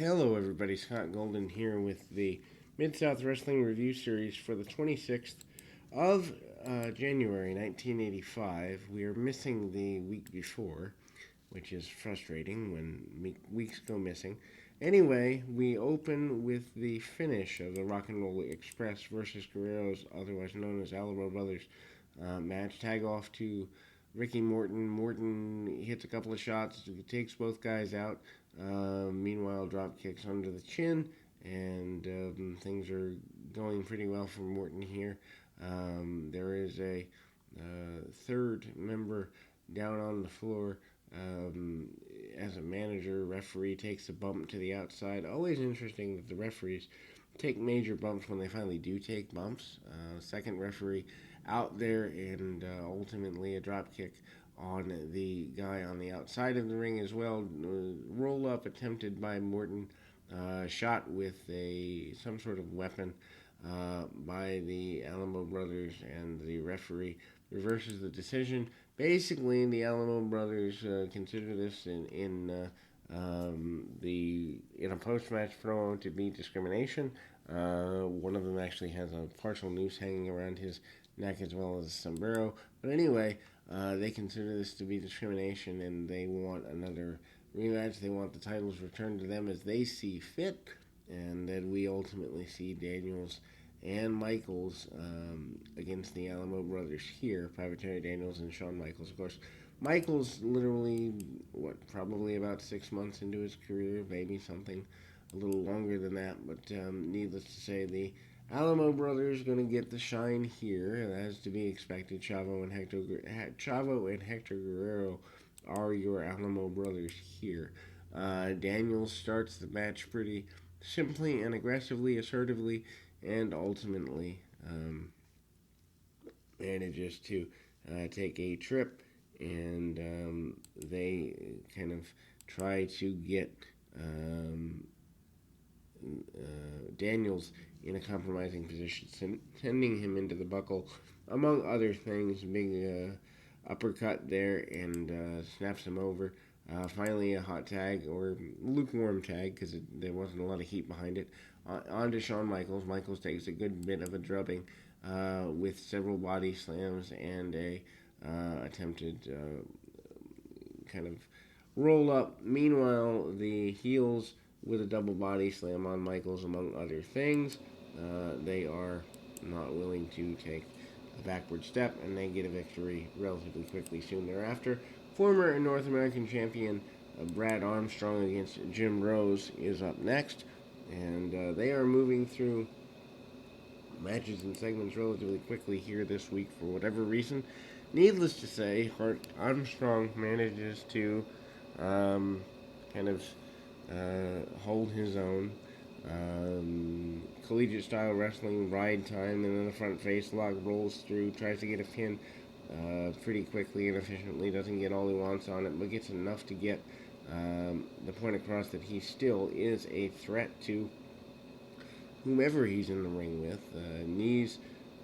Hello, everybody. Scott Golden here with the Mid South Wrestling Review Series for the 26th of January 1985. We are missing the week before, which is frustrating when weeks go missing. Anyway, we open with the finish of the Rock and Roll Express versus Guerreros, otherwise known as Alamo Brothers match. Tag off to Ricky Morton. Morton hits a couple of shots, takes both guys out. Meanwhile, drop kicks under the chin, and things are going pretty well for Morton here. There is a third member down on the floor. As a manager, referee takes a bump to the outside. Always interesting that the referees take major bumps when they finally do take bumps. Second referee out there, and ultimately a drop kick on the guy on the outside of the ring as well. Roll up attempted by Morton, shot with some sort of weapon by the Alamo Brothers, and the referee reverses the decision. Basically, the Alamo Brothers consider this in a post-match promo to be discrimination. One of them actually has a partial noose hanging around his neck as well as a sombrero. But anyway, they consider this to be discrimination, and they want another rematch. They want the titles returned to them as they see fit, and then we ultimately see Daniels and Michaels against the Alamo Brothers here. Private Terry Daniels and Shawn Michaels, of course. Michaels literally, probably about 6 months into his career, maybe something a little longer than that, but needless to say, the Alamo Brothers going to get the shine here, as to be expected. Chavo and Hector Guerrero are your Alamo Brothers here. Daniels starts the match pretty simply and aggressively, assertively, and ultimately manages to take a trip, and they kind of try to get Daniels in a compromising position, sending him into the buckle, among other things. Big uppercut there, and snaps him over. Finally, a hot tag, or lukewarm tag, because there wasn't a lot of heat behind it. On to Shawn Michaels. Michaels takes a good bit of a drubbing with several body slams and a attempted kind of roll up. Meanwhile, the heels with a double body slam on Michaels, among other things. They are not willing to take a backward step, and they get a victory relatively quickly soon thereafter. Former North American champion Brad Armstrong against Jim Rose is up next, and they are moving through matches and segments relatively quickly here this week for whatever reason. Needless to say, Armstrong manages to kind of hold his own. Collegiate style wrestling, ride time, and then the front face lock rolls through, tries to get a pin pretty quickly and efficiently, doesn't get all he wants on it, but gets enough to get the point across that he still is a threat to whomever he's in the ring with. Knees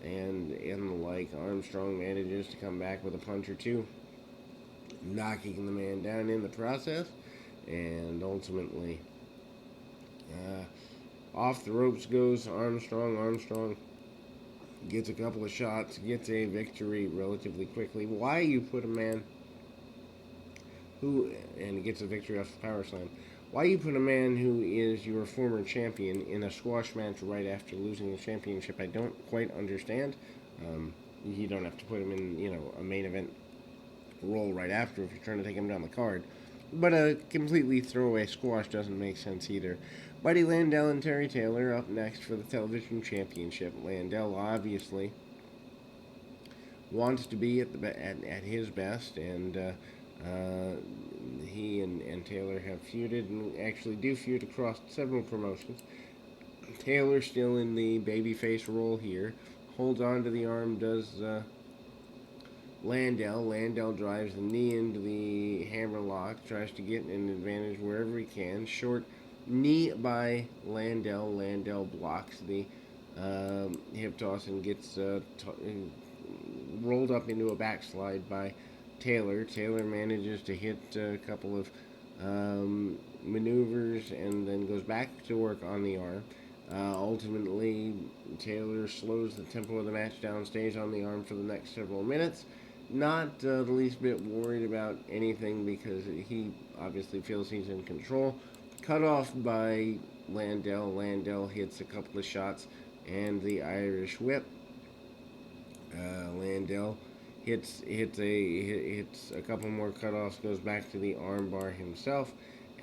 and the like. Armstrong manages to come back with a punch or two, knocking the man down in the process, and ultimately off the ropes goes Armstrong. Armstrong gets a couple of shots, gets a victory relatively quickly. Why you put a man and gets a victory off the power slam. Why you put a man who is your former champion in a squash match right after losing the championship, I don't quite understand. You don't have to put him in, a main event role right after if you're trying to take him down the card. But a completely throwaway squash doesn't make sense either. Buddy Landel and Terry Taylor up next for the television championship. Landel obviously wants to be at his best, and he and Taylor have feuded, and actually do feud across several promotions. Taylor still in the babyface role here, holds on to the arm, does Landel. Landel drives the knee into the hammerlock, tries to get an advantage wherever he can. Short knee by Landel. Landel blocks the hip toss and gets rolled up into a backslide by Taylor. Taylor manages to hit a couple of maneuvers and then goes back to work on the arm. Ultimately, Taylor slows the tempo of the match down, stays on the arm for the next several minutes. Not the least bit worried about anything because he obviously feels he's in control. Cut off by Landell. Landell hits a couple of shots and the Irish whip. Landell hits a couple more cutoffs, goes back to the armbar himself,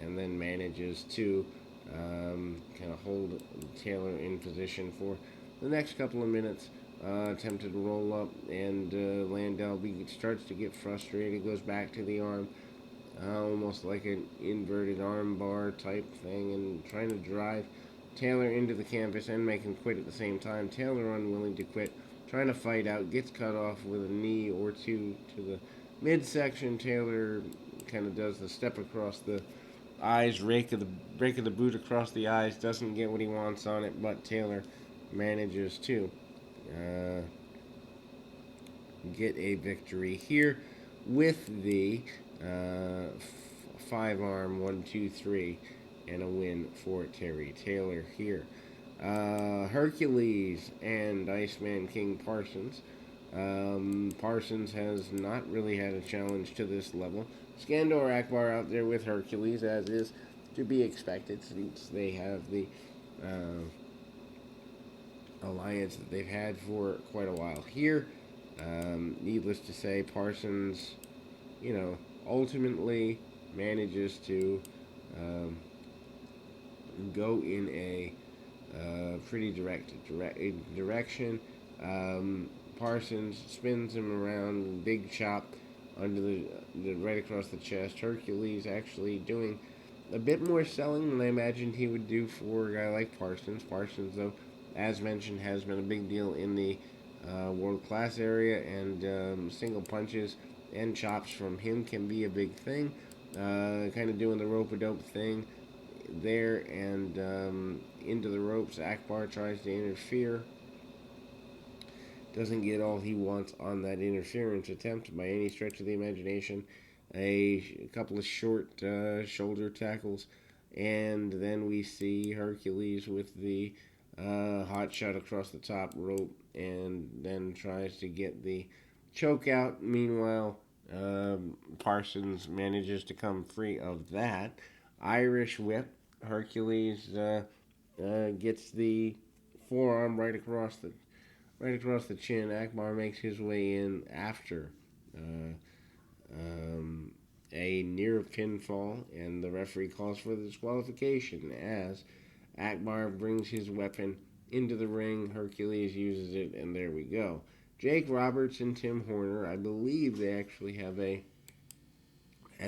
and then manages to kind of hold Taylor in position for the next couple of minutes. Attempted to roll up, and Landell starts to get frustrated, goes back to the arm, almost like an inverted arm bar type thing, and trying to drive Taylor into the canvas and make him quit at the same time. Taylor unwilling to quit, trying to fight out, gets cut off with a knee or two to the midsection. Taylor kind of does the step across the eyes, break of the boot across the eyes, doesn't get what he wants on it, but Taylor manages to get a victory here with the 5-arm 1-2-3 and a win for Terry Taylor here. Hercules and Iceman King Parsons. Parsons has not really had a challenge to this level. Skandor Akbar out there with Hercules, as is to be expected, since they have the alliance that they've had for quite a while here. Needless to say, Parsons, ultimately manages to go in a pretty direct direction. Parsons spins him around, big chop under the right across the chest. Hercules actually doing a bit more selling than I imagined he would do for a guy like Parsons. Parsons, though, as mentioned, has been a big deal in the world class area, and single punches and chops from him can be a big thing. Kind of doing the rope-a-dope thing there, and into the ropes. Akbar tries to interfere. Doesn't get all he wants on that interference attempt by any stretch of the imagination. A couple of short shoulder tackles, and then we see Hercules with the hot shot across the top rope, and then tries to get the choke out. Meanwhile, Parsons manages to come free of that. Irish whip. Hercules gets the forearm right across the chin. Akbar makes his way in after a near pinfall, and the referee calls for the disqualification as Akbar brings his weapon into the ring. Hercules uses it, and there we go. Jake Roberts and Tim Horner, I believe they actually had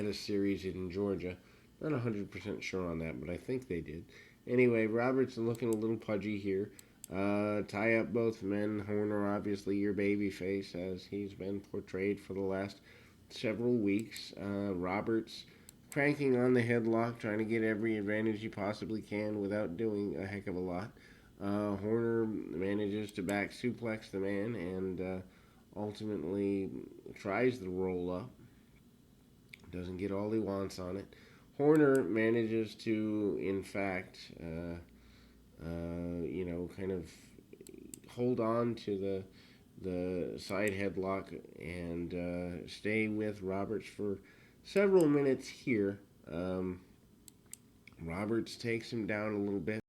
a series in Georgia. Not 100% sure on that, but I think they did. Anyway, Roberts looking a little pudgy here. Tie up both men. Horner, obviously your baby face, as he's been portrayed for the last several weeks. Roberts cranking on the headlock, trying to get every advantage he possibly can without doing a heck of a lot. Horner manages to back suplex the man and ultimately tries the roll up. Doesn't get all he wants on it. Horner manages to, in fact, kind of hold on to the side headlock and stay with Roberts for several minutes here. Roberts takes him down a little bit.